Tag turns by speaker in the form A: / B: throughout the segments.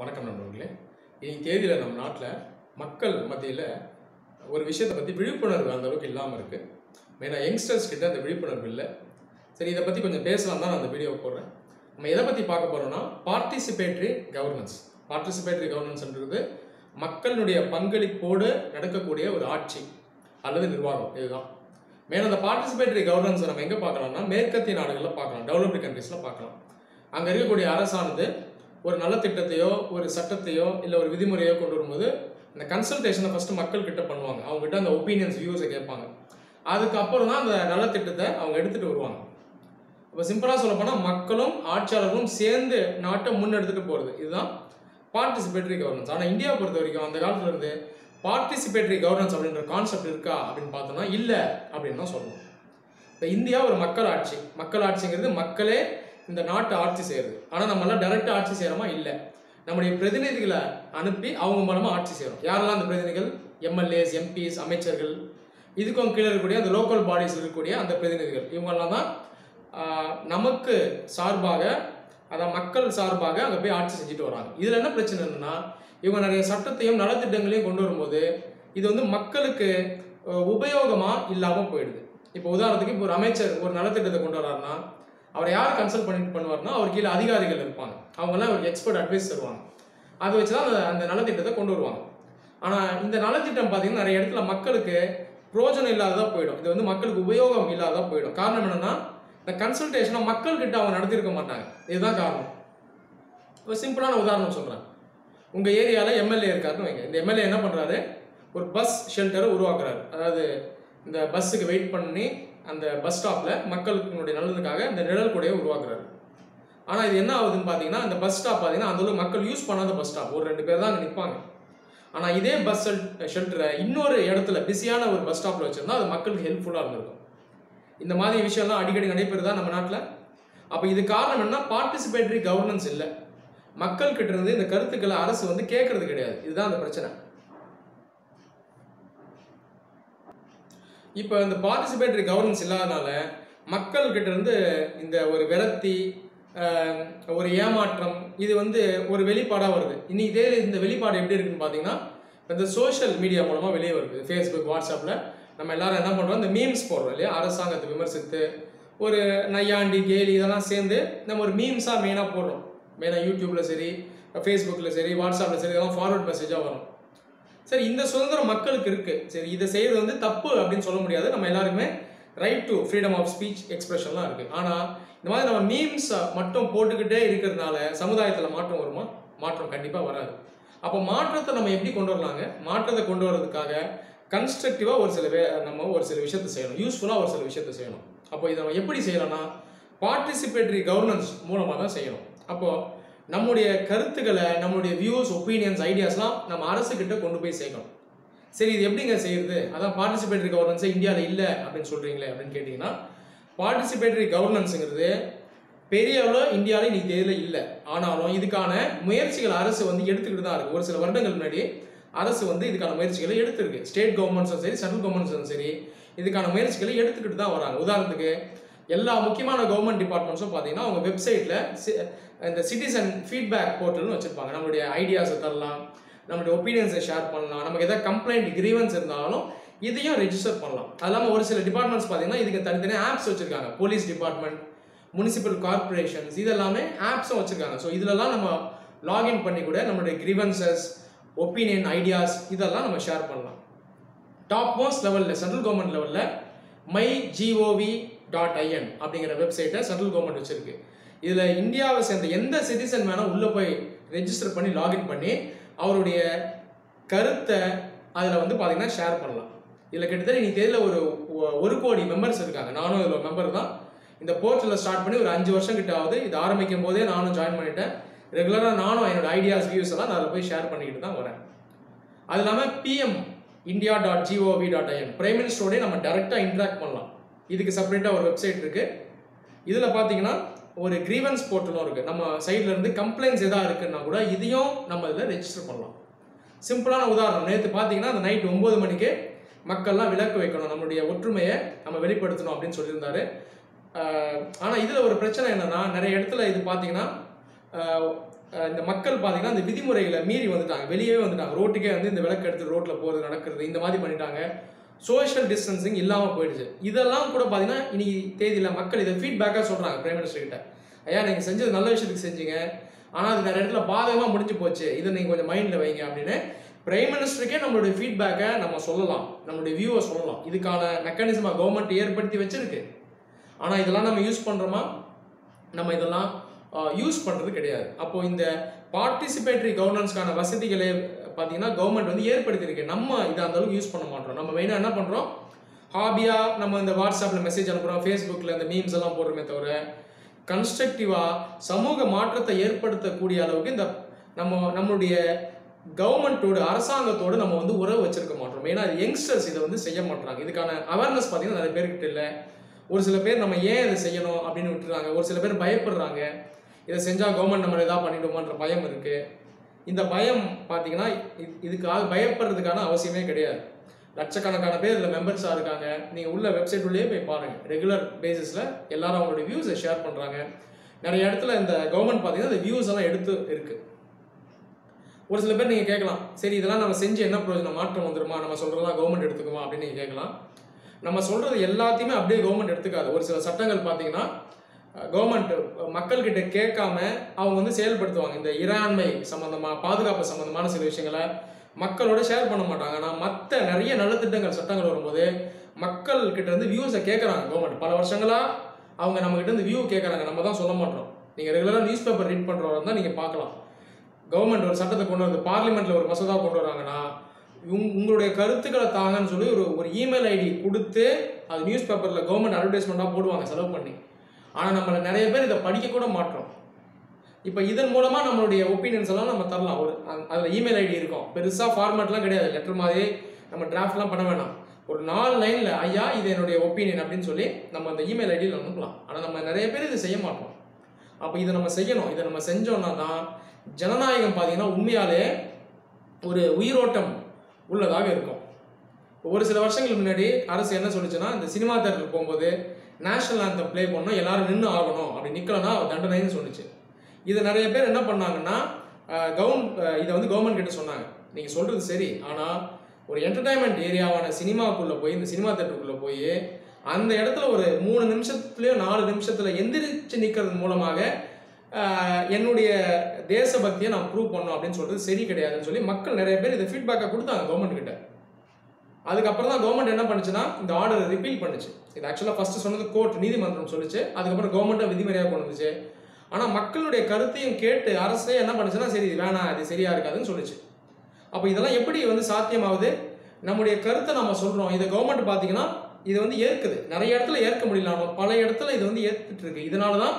A: வணக்கம் நண்பர்களே. இன்னைக்கு தேதியில் நம்ம நாட்டில் மக்கள் மத்தியில் ஒரு விஷயத்தை பற்றி விழிப்புணர்வு அந்த அளவுக்கு இல்லாமல் இருக்குது. மெயினாக யங்ஸ்டர்ஸ் கிட்ட அந்த விழிப்புணர்வு இல்லை. சரி, இதை பற்றி கொஞ்சம் பேசலாம் தான் நான் அந்த வீடியோ போடுறேன். நம்ம எதை பற்றி பார்க்க போகிறோம்னா பார்ட்டிசிபேட்டரி கவர்னன்ஸ். பார்ட்டிசிபேட்டரி கவர்னன்ஸ்ன்றது மக்களுடைய பங்களிப்போடு நடக்கக்கூடிய ஒரு ஆட்சி அல்லது நிர்வாகம். இதுதான் மெயின். அந்த பார்ட்டிசிபேட்டரி கவர்னன்ஸை நம்ம எங்கே பார்க்கலாம்னா மேற்கத்திய நாடுகளில் பார்க்கலாம், டெவலப்டு கண்ட்ரீஸில் பார்க்கலாம். அங்கே இருக்கக்கூடிய அரசானது ஒரு நலத்திட்டத்தையோ ஒரு சட்டத்தையோ இல்லை ஒரு விதிமுறையோ கொண்டு வரும்போது அந்த கன்சல்டேஷனை ஃபஸ்ட்டு மக்கள்கிட்ட பண்ணுவாங்க. அவங்ககிட்ட அந்த ஒப்பீனியன்ஸ் வியூஸை கேட்பாங்க. அதுக்கப்புறம் தான் அந்த நலத்திட்டத்தை அவங்க எடுத்துகிட்டு வருவாங்க. இப்போ சிம்பிளாக சொல்ல போனால் மக்களும் ஆட்சியாளர்களும் சேர்ந்து நாட்டை முன்னெடுத்துட்டு போகிறது, இதுதான் பார்ட்டிசிபேட்டரி கவர்னன்ஸ். ஆனால் இந்தியாவை பொறுத்த வரைக்கும் அந்த காலத்துல இருந்து பார்ட்டிசிபேட்டரி கவர்னன்ஸ் அப்படின்ற கான்செப்ட் இருக்கா அப்படின்னு பார்த்தோம்னா இல்லை அப்படின்னு தான் சொல்லணும். இப்போ இந்தியா ஒரு மக்கள் ஆட்சி. மக்கள் ஆட்சிங்கிறது மக்களே இந்த நாட்டை ஆட்சி செய்யறது. ஆனால் நம்மளாம் டைரக்டாக ஆட்சி செய்கிறோமா? இல்லை. நம்முடைய பிரதிநிதிகளை அனுப்பி அவங்க மூலமாக ஆட்சி செய்கிறோம். யாரெல்லாம் அந்த பிரதிநிதிகள்? எம்எல்ஏஸ், எம்பிஸ், அமைச்சர்கள், இதுக்கும் கீழே இருக்கக்கூடிய அந்த லோக்கல் பாடிஸில் இருக்கக்கூடிய அந்த பிரதிநிதிகள். இவங்கெல்லாம் தான் நமக்கு சார்பாக, அதான் மக்கள் சார்பாக அங்கே போய் ஆட்சி செஞ்சுட்டு வராங்க. இதில் என்ன பிரச்சனை என்னன்னா, இவங்க நிறைய சட்டத்தையும் நலத்திட்டங்களையும் கொண்டு வரும்போது இது வந்து மக்களுக்கு உபயோகமாக இல்லாமல் போயிடுது. இப்போ உதாரணத்துக்கு இப்போ ஒரு அமைச்சர் ஒரு நலத்திட்டத்தை கொண்டு வர்றாருன்னா அவரை யார் கன்சல்ட் பண்ணுவார்னா அவர் கீழே அதிகாரிகள் இருப்பாங்க. அவங்கெல்லாம் அவருக்கு எக்ஸ்பர்ட் அட்வைஸ் தருவாங்க. அதை வச்சு தான் அந்த நலத்திட்டத்தை கொண்டு வருவாங்க. ஆனால் இந்த நலத்திட்டம் பார்த்தீங்கன்னா நிறைய இடத்துல மக்களுக்கு பிரோஜனம் இல்லாததாக போயிடும். இது வந்து மக்களுக்கு உபயோகம் இல்லாததாக போயிடும். காரணம் என்னன்னா, இந்த கன்சல்டேஷனை மக்கள்கிட்ட அவங்க நடத்திருக்க மாட்டாங்க. இதுதான் காரணம். ஒரு சிம்பிளான உதாரணம் சொல்கிறேன். உங்கள் ஏரியாவில் எம்எல்ஏ இருக்காருன்னு வைங்க. இந்த எம்எல்ஏ என்ன பண்ணுறாரு? ஒரு பஸ் ஷெல்டரை உருவாக்குறாரு. அதாவது இந்த பஸ்ஸுக்கு வெயிட் பண்ணி அந்த பஸ் ஸ்டாப்பில் மக்களுடைய நல்லதுக்காக இந்த நிழல் கூடையை உருவாக்குறாரு. ஆனால் இது என்ன ஆகுதுன்னு பார்த்தீங்கன்னா, அந்த பஸ் ஸ்டாப் பார்த்தீங்கன்னா அந்தளவு மக்கள் யூஸ் பண்ணாத பஸ் ஸ்டாப். ஒரு 2 பேர் தான் அங்கே நிற்பாங்க. ஆனால் இதே பஸ் ஷெல்டரை இன்னொரு இடத்துல பிஸியான ஒரு பஸ் ஸ்டாப்பில் வச்சுருந்தா அது மக்களுக்கு ஹெல்ப்ஃபுல்லாக இருந்திருக்கும். இந்த மாதிரி விஷயம்லாம் அடிக்கடி நடைபெறுதா நம்ம நாட்டில்? அப்போ இது காரணம் என்ன? பார்ட்டிசிபேட்டரி கவர்னன்ஸ் இல்லை. மக்கள்கிட்ட இருந்து இந்த கருத்துக்களை அரசு வந்து கேட்கறது கிடையாது. இதுதான் அந்த பிரச்சனை. இப்போ இந்த பார்ட்டிசிபேட்டரி கவர்னன்ஸ் இல்லாதனால மக்கள்கிட்ட இருந்து இந்த ஒரு விரக்தி, ஒரு ஏமாற்றம், இது வந்து ஒரு வெளிப்பாடாக வருது. இனி இதே இந்த வெளிப்பாடு எப்படி இருக்குன்னு பார்த்தீங்கன்னா, இந்த சோஷியல் மீடியா மூலமாக வெளியே வருது. ஃபேஸ்புக், வாட்ஸ்அப்பில் நம்ம எல்லாரும் என்ன பண்ணுறோம்? இந்த மீம்ஸ் போடுறோம் இல்லையா? அரசாங்கத்தை விமர்சித்து ஒரு நையாண்டி, கேலி இதெல்லாம் சேர்ந்து நம்ம ஒரு மீம்ஸாக மெயினாக போடுறோம். மெயினாக யூடியூப்பில் சரி, ஃபேஸ்புக்கில் சரி, வாட்ஸ்அப்பில் சரி, இதெல்லாம் ஃபார்வர்ட் மெசேஜாக வரும். சரி, இந்த சுதந்திரம் மக்களுக்கு இருக்கு. சரி, இதை செய்யறது வந்து தப்பு அப்படின்னு சொல்ல முடியாது. நம்ம எல்லாருமே right to freedom of speech, எக்ஸ்பிரஷன்லாம் இருக்கு. ஆனால் இந்த மாதிரி நம்ம மீம்ஸ் மட்டும் போட்டுக்கிட்டே இருக்கிறதுனால சமுதாயத்தில் மாற்றம் வருமா? மாற்றம் கண்டிப்பாக வராது. அப்போ மாற்றத்தை நம்ம எப்படி கொண்டு வரலாங்க? மாற்றத்தை கொண்டு வர்றதுக்காக கன்ஸ்ட்ரக்டிவாக நம்ம ஒரு சில விஷயத்தை செய்யணும். யூஸ்ஃபுல்லாக ஒரு சில விஷயத்தை செய்யணும். அப்போ இதை நம்ம எப்படி செய்யலாம்னா பார்ட்டிசிபேட்டரி கவர்னன்ஸ் மூலமாக தான் செய்யணும். அப்போது நம்முடைய கருத்துக்களை, நம்மளுடைய வியூஸ், ஒப்பீனியன்ஸ், ஐடியாஸ்லாம் நம்ம அரசுக்கிட்ட கொண்டு போய் சேர்க்கணும். சரி, இது எப்படிங்க செய்யுது? அதான் பார்ட்டிசிபேட்டரி கவர்னன்ஸே இந்தியாவில் இல்லை அப்படின்னு சொல்கிறீங்களே அப்படின்னு கேட்டிங்கன்னா, பார்ட்டிசிபேட்டரி கவர்னன்ஸுங்கிறது பெரிய அளவில் இந்தியாவில் இன்னைக்கு தேதியில் இல்லை. ஆனாலும் இதுக்கான முயற்சிகள் அரசு வந்து எடுத்துக்கிட்டு தான் இருக்குது. ஒரு சில வருடங்கள் முன்னாடி அரசு வந்து இதுக்கான முயற்சிகளை எடுத்துருக்கு. ஸ்டேட் கவர்மெண்ட்ஸும் சரி, சென்ட்ரல் கவர்மெண்ட்ஸும் சரி, இதுக்கான முயற்சிகளை எடுத்துக்கிட்டு தான் வராங்க. உதாரணத்துக்கு எல்லா முக்கியமான கவர்மெண்ட் டிபார்ட்மெண்ட்ஸும் பார்த்தீங்கன்னா அவங்க வெப்சைட்டில் இந்த சிட்டிசன் ஃபீட்பேக் போர்ட்டல்னு வச்சுருப்பாங்க. நம்மளுடைய ஐடியாஸை தரலாம், நம்மளுடைய ஒப்பீனியன்ஸை ஷேர் பண்ணலாம், நமக்கு எதாவது கம்ப்ளைண்ட், கிரீவன்ஸ் இருந்தாலும் இதையும் ரெஜிஸ்டர் பண்ணலாம். அது இல்லாமல் ஒரு சில டிபார்ட்மெண்ட்ஸ் பார்த்தீங்கன்னா இதுக்கு தனித்தனியாக ஆப்ஸ் வச்சுருக்காங்க. போலீஸ் டிபார்ட்மெண்ட், முனிசிபல் கார்பரேஷன்ஸ், இதெல்லாமே ஆப்ஸும் வச்சுருக்காங்க. ஸோ இதிலலாம் நம்ம லாகின் பண்ணி கூட நம்மளுடைய கிரீவன்சஸ், ஒப்பீனியன், ஐடியாஸ் இதெல்லாம் நம்ம ஷேர் பண்ணலாம். டாப் மோஸ்ட் லெவலில் சென்ட்ரல் கவர்மெண்ட் லெவலில் mygov.in அப்படிங்கிற வெப்சைட்டை சென்ட்ரல் கவர்மெண்ட் வச்சுருக்கு. இதில் இந்தியாவை சேர்ந்த எந்த சிட்டிசன் வேணால் உள்ளே போய் ரெஜிஸ்டர் பண்ணி லாகின் பண்ணி அவருடைய கருத்தை அதில் வந்து பார்த்தீங்கன்னா ஷேர் பண்ணலாம். இதில் கிட்டத்தட்ட இன்னைக்கு தேதியில் ஒரு 1 கோடி மெம்பர்ஸ் இருக்காங்க. நானும் இதில் ஒரு மெம்பர் தான். இந்த போர்ட்டலில் ஸ்டார்ட் பண்ணி ஒரு 5 வருஷம் கிட்ட ஆகுது. இது ஆரம்பிக்கும் போதே நானும் ஜாயின் பண்ணிட்டேன். ரெகுலராக நானும் என்னோட ஐடியாஸ், வியூஸ் எல்லாம் நான் அதில் போய் ஷேர் பண்ணிக்கிட்டு தான் வரேன். அது இல்லாமல் pmindia.gov.in பிரைம் மினிஸ்டரோடய நம்ம டைரெக்டாக இன்ட்ராக்ட் பண்ணலாம். இதுக்கு செப்பரேட்டாக ஒரு வெப்சைட் இருக்குது. இதில் பார்த்தீங்கன்னா ஒரு கிரீவன்ஸ் போர்ட்டலும் இருக்குது. நம்ம சைடில் இருந்து கம்ப்ளைண்ட்ஸ் எதாவது இருக்குன்னா கூட இதையும் நம்ம இதில் ரெஜிஸ்டர் பண்ணலாம். சிம்பிளான உதாரணம், நேற்று பார்த்தீங்கன்னா அந்த நைட் 9 மணிக்கு மக்கள்லாம் விளக்கு வைக்கணும், நம்மளுடைய ஒற்றுமையை நம்ம வெளிப்படுத்தணும் அப்படின்னு சொல்லியிருந்தாரு. ஆனால் இதில் ஒரு பிரச்சனை என்னென்னா, நிறைய இடத்துல இது பார்த்தீங்கன்னா இந்த மக்கள் பார்த்தீங்கன்னா இந்த விதிமுறைகளை மீறி வந்துட்டாங்க, வெளியே வந்துட்டாங்க, ரோட்டுக்கே வந்து இந்த விளக்கு எடுத்து ரோட்டில் போகிறது நடக்கிறது இந்த மாதிரி பண்ணிட்டாங்க. சோஷியல் டிஸ்டன்சிங் இல்லாமல் போயிடுச்சு. இதெல்லாம் கூட பார்த்தீங்கன்னா இன்னைக்கு தேதியில் மக்கள் இதை ஃபீட்பேக்காக சொல்கிறாங்க பிரைம் மினிஸ்டர் கிட்ட. ஐயா நீங்கள் செஞ்சது நல்ல விஷயத்துக்கு செஞ்சீங்க, ஆனால் அது நிறைய இடத்துல பாதகமாக முடிஞ்சு போச்சு, இதை நீங்கள் கொஞ்சம் மைண்டில் வைங்க அப்படின்னு பிரைம் மினிஸ்டருக்கே நம்மளுடைய ஃபீட்பேக்கை நம்ம சொல்லலாம், நம்மளுடைய வியூவை சொல்லலாம். இதுக்கான மெக்கானிசமாக கவர்மெண்ட் ஏற்படுத்தி வச்சிருக்கு. ஆனால் இதெல்லாம் நம்ம யூஸ் பண்ணுறோமா? நம்ம இதெல்லாம் யூஸ் பண்ணுறது கிடையாது. அப்போது இந்த பார்ட்டிசிபேட்டரி கவர்னன்ஸ்க்கான வசதிகளை பார்த்தீங்கன்னா கவர்மெண்ட் வந்து ஏற்படுத்தியிருக்கு. நம்ம இதை அந்த அளவுக்கு யூஸ் பண்ண மாட்டோம். நம்ம மெயினாக என்ன பண்ணுறோம், ஹாபியாக நம்ம இந்த வாட்ஸ்அப்பில் மெசேஜ் அனுப்புகிறோம், ஃபேஸ்புக்கில் இந்த மீம்ஸ் எல்லாம் போடுறோமே தவிர கன்ஸ்ட்ரக்டிவாக சமூக மாற்றத்தை ஏற்படுத்தக்கூடிய அளவுக்கு இந்த நம்மளுடைய கவர்மெண்ட்டோட அரசாங்கத்தோடு நம்ம வந்து உறவு வச்சிருக்க மாட்டோம். மெயினாக யங்ஸ்டர்ஸ் இதை வந்து செய்ய மாட்டாங்க. இதுக்கான அவேர்னஸ் பார்த்தீங்கன்னா நிறைய பேர்கிட்ட இல்லை. ஒரு சில பேர் நம்ம ஏன் இதை செய்யணும் அப்படின்னு விட்டுறாங்க. ஒரு சில பேர் பயப்படுறாங்க, இதை செஞ்சால் கவர்மெண்ட் நம்ம எதாவது பண்ணிவிடுமான்ற பயம் இருக்குது. இந்த பயம் பார்த்தீங்கன்னா இதுக்காக பயப்படுறதுக்கான அவசியமே கிடையாது. லட்சக்கணக்கான பேர் இதில் மெம்பர்ஸாக இருக்காங்க. நீங்கள் உள்ள வெப்சைட் உள்ளே போய் பாருங்கள். ரெகுலர் பேசிஸில் எல்லாரும் அவங்களுடைய வியூஸை ஷேர் பண்ணுறாங்க. நிறைய இடத்துல இந்த கவர்மெண்ட் பார்த்தீங்கன்னா இந்த வியூஸ் எல்லாம் எடுத்து இருக்குது. ஒரு சில பேர் நீங்கள் கேட்கலாம், சரி இதெல்லாம் நம்ம செஞ்சு என்ன பிரயோஜனம், மாற்றம் வந்துருமா, நம்ம சொல்கிறதெல்லாம் கவர்மெண்ட் எடுத்துக்குமா அப்படின்னு நீங்கள் கேட்கலாம். நம்ம சொல்கிறது எல்லாத்தையுமே அப்படியே கவர்மெண்ட் எடுத்துக்காது. ஒரு சில சட்டங்கள் பார்த்தீங்கன்னா கவர்மெண்ட் மக்கள்கிட்ட கேட்காம அவங்க வந்து செயல்படுத்துவாங்க. இந்த இறையாண்மை சம்மந்தமாக, பாதுகாப்பு சம்மந்தமான சில விஷயங்களை மக்களோட ஷேர் பண்ண மாட்டாங்க. ஆனால் மற்ற நிறைய நலத்திட்டங்கள் சட்டங்கள் வரும்போது மக்கள் கிட்ட இருந்து வியூஸை கேட்குறாங்க கவர்மெண்ட். பல வருஷங்களாக அவங்க நம்மகிட்ட இருந்து வியூ கேட்குறாங்க, நம்ம தான் சொல்ல மாட்டோம். நீங்கள் ரெகுலராக நியூஸ் பேப்பர் ரீட் பண்ணுறவங்க தான் நீங்கள் பார்க்கலாம். கவர்மெண்ட் ஒரு சட்டத்தை கொண்டு வந்து பார்லிமெண்ட்டில் ஒரு மசோதா கொண்டு வராங்கன்னா உங்களுடைய கருத்துக்களை தாங்கன்னு சொல்லி ஒரு இமெயில் ஐடி கொடுத்து அது நியூஸ் பேப்பரில் கவர்மெண்ட் அட்வர்டைஸ்மெண்ட்டாக போடுவாங்க செலவு பண்ணி. ஆனால் நம்மளை நிறைய பேர் இதை படிக்க கூட மாட்டோம். இப்போ இதன் மூலமாக நம்மளுடைய ஒப்பீனியன்ஸ் எல்லாம் நம்ம தரலாம். அதில் இமெயில் ஐடி இருக்கும், பெருசாக ஃபார்மேட்லாம் கிடையாது, லெட்டர் மாதிரி நம்ம டிராஃப்ட்லாம் பண்ண வேணாம். ஒரு 4 லைனில் ஐயா இது என்னுடைய ஒப்பீனியன் அப்படின்னு சொல்லி நம்ம அந்த இமெயில் ஐடியில் அனுப்பலாம். ஆனால் நம்ம நிறைய பேர் இதை செய்ய மாட்டோம். அப்போ இதை நம்ம செய்யணும். இதை நம்ம செஞ்சோன்னா தான் ஜனநாயகம் பார்த்தீங்கன்னா உண்மையாலே ஒரு உயிரோட்டம் உள்ளதாக இருக்கும். ஒரு சில வருஷங்களுக்கு முன்னாடி அரசு என்ன சொல்லிச்சுன்னா, இந்த சினிமா தேட்டருக்கு போகும்போது நேஷனல் ஆந்தம் ப்ளே பண்ணோம், எல்லாரும் நின்று ஆகணும், அப்படி நிற்கலன்னா தண்டனைன்னு சொன்னிச்சு. இதை நிறைய பேர் என்ன பண்ணாங்கன்னா இதை வந்து கவர்மெண்ட் கிட்ட சொன்னாங்க, நீங்கள் சொல்கிறது சரி, ஆனால் ஒரு என்டர்டைன்மெண்ட் ஏரியாவான சினிமாக்குள்ளே போய், இந்த சினிமா தேட்டருக்குள்ளே போய் அந்த இடத்துல ஒரு 3 நிமிஷத்துலையோ 4 நிமிஷத்தில் எந்திரிச்சு நிற்கிறது மூலமாக என்னுடைய தேசபக்தியை நான் ப்ரூவ் பண்ணோம் அப்படின்னு சொல்கிறது சரி கிடையாதுன்னு சொல்லி மக்கள் நிறைய பேர் இதை ஃபீட்பேக்காக கொடுத்தாங்க கவர்மெண்ட் கிட்ட. அதுக்கப்புறம் தான் கவர்மெண்ட் என்ன பண்ணுச்சுன்னா இந்த ஆர்டரை ரிப்பீல் பண்ணுச்சு. இது ஆக்சுவலாக ஃபஸ்ட்டு சொன்னது கோர்ட், நீதிமன்றம் சொல்லிச்சு. அதுக்கப்புறம் கவர்மெண்ட்டாக விதிமுறையாக கொண்டு வந்துச்சு. ஆனால் மக்களுடைய கருத்தையும் கேட்டு அரசே என்ன பண்ணுச்சுன்னா, சரி இது வேணாம், இது சரியாக இருக்காதுன்னு சொல்லிச்சு. அப்போ இதெல்லாம் எப்படி வந்து சாத்தியமாகுது? நம்முடைய கருத்தை நம்ம சொல்கிறோம், இதை கவர்மெண்ட் பார்த்தீங்கன்னா இது வந்து ஏற்குது. நிறைய இடத்துல ஏற்க முடியல, பல இடத்துல இது வந்து ஏற்றுட்டு இருக்கு. இதனால தான்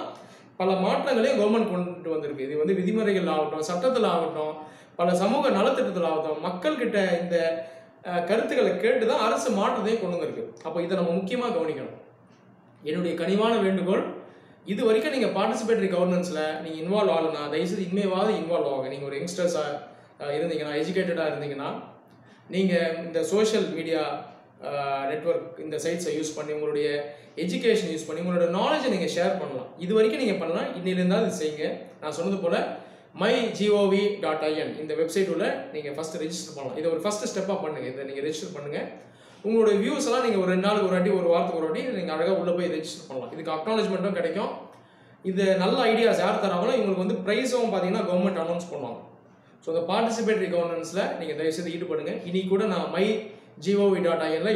A: பல மாற்றங்களையும் கவர்மெண்ட் கொண்டு வந்திருக்கு. இது வந்து விதிமுறைகள் ஆகட்டும், சட்டத்தில் ஆகட்டும், பல சமூக நலத்திட்டத்தில் ஆகட்டும், மக்கள்கிட்ட இந்த கருத்துக்களை கேட்டு தான் அரசு மாற்றத்தையும் கொண்டு வந்திருக்கு. அப்போ இதை நம்ம முக்கியமாக கவனிக்கணும். என்னுடைய கனிவான வேண்டுகோள், இது வரைக்கும் நீங்கள் பார்ட்டிசிபேட்டரி கவர்னன்ஸில் நீங்கள் இன்வால்வ் ஆகலைன்னா தயவுசெய்து இனிமேவாவது இன்வால்வ் ஆகுங்க. நீங்கள் ஒரு யங்ஸ்டர்ஸாக இருந்தீங்கன்னா, எஜுகேட்டடாக இருந்தீங்கன்னா, நீங்கள் இந்த சோஷியல் மீடியா நெட்வொர்க் இந்த சைட்ஸை யூஸ் பண்ணி உங்களுடைய எஜுகேஷன் யூஸ் பண்ணி உங்களோட நாலேஜை நீங்கள் ஷேர் பண்ணலாம். இது வரைக்கும் நீங்கள் பண்ணலாம், இன்னிலிருந்தாலும் இது செய்யுங்க. நான் சொன்னது போல் mygov.in இந்த வெப்சைட் உள்ள நீங்கள் ஃபஸ்ட்டு ரெஜிஸ்டர் பண்ணலாம். இதை ஒரு ஃபஸ்ட்டு ஸ்டெப்பாக பண்ணுங்கள். இதை நீங்கள் ரெஜிஸ்டர் பண்ணுங்கள். உங்களுடைய வியூஸ் எல்லாம் நீங்கள் ஒரு 2 நாளுக்கு ஒரு வாட்டி, ஒரு வாரத்துக்கு ஒரு வாட்டி நீங்கள் அழகாக உள்ளே போய் ரெஜிஸ்டர் பண்ணலாம். இதுக்கு அக்னாலஜ்மெண்ட்டும் கிடைக்கும். இது நல்ல ஐடியாஸ் யார் தராங்களோ இவங்களுக்கு வந்து ப்ரைஸும் பார்த்தீங்கன்னா கவர்மெண்ட் அனௌன்ஸ் பண்ணுவாங்க. ஸோ இந்த பார்ட்டிசிபேட்டரி கவர்னன்ஸில் நீங்கள் தயவுசெய்து ஈடுபடுங்க. இனி கூட நான் mygov.in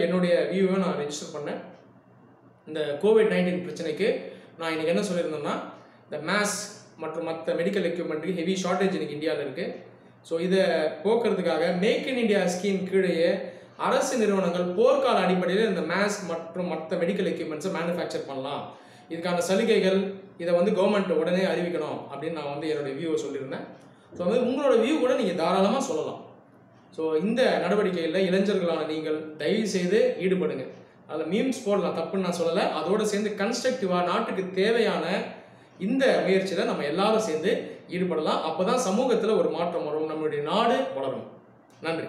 A: என்னுடைய வியூவை நான் ரெஜிஸ்டர் பண்ணேன். இந்த COVID-19 பிரச்சனைக்கு நான் இன்றைக்கி என்ன சொல்லியிருந்தேன்னா, இந்த மாஸ்க் மற்றும் மற்ற மெடிக்கல் எக்யூப்மெண்ட்டுக்கு ஹெவி ஷார்ட்டேஜ் இன்றைக்கி இந்தியாவில் இருக்குது. ஸோ இதை போக்குறதுக்காக மேக் இன் இண்டியா ஸ்கீம் கீழே அரசு நிறுவனங்கள் போர்க்கால அடிப்படையில் இந்த மாஸ்க் மற்றும் மற்ற மெடிக்கல் எக்யூப்மெண்ட்ஸை மேனுஃபேக்சர் பண்ணலாம். இதுக்கான சலுகைகள் இதை வந்து கவர்மெண்ட் உடனே அறிவிக்கணும் அப்படின்னு நான் வந்து என்னுடைய வியூவை சொல்லியிருந்தேன். ஸோ வந்து உங்களோட வியூ கூட நீங்கள் தாராளமாக சொல்லலாம். ஸோ இந்த நடவடிக்கையில் இளைஞர்களான நீங்கள் தயவு செய்து ஈடுபடுங்க. அதில் மீம்ஸ் போடலாம், தப்புன்னு நான் சொல்லலை. அதோடு சேர்ந்து கன்ஸ்ட்ரக்டிவாக நாட்டுக்கு தேவையான இந்த முயற்சியில் நம்ம எல்லாரும் சேர்ந்து ஈடுபடலாம். அப்போ தான் சமூகத்தில் ஒரு மாற்றம் வரும், நம்மளுடைய நாடு வளரும். நன்றி.